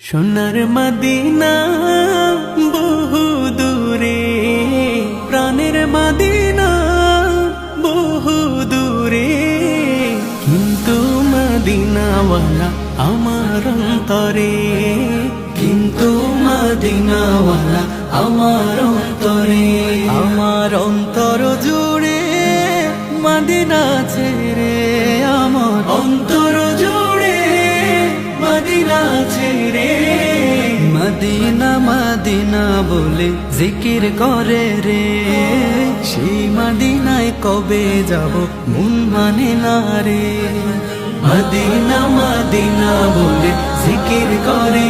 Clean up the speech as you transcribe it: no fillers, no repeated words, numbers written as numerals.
সোনার মদিনা বহু দূরে, প্রাণের মদিনা বহু দূরে, কিন্তু মদিনাওয়ালা আমার অন্তরে, কিন্তু মদিনাওয়ালা আমার অন্তরে, আমার অন্তর জুড়ে মদিনা ছেড়ে, আমার অন্তর জুড়ে মদিনা ছেড়ে। মদিনা মদিনা বলে জিকির করে রে, সেই মদিনায় কবে যাব মন মানে না রে। মদিনা মদিনা বলে জিকির করে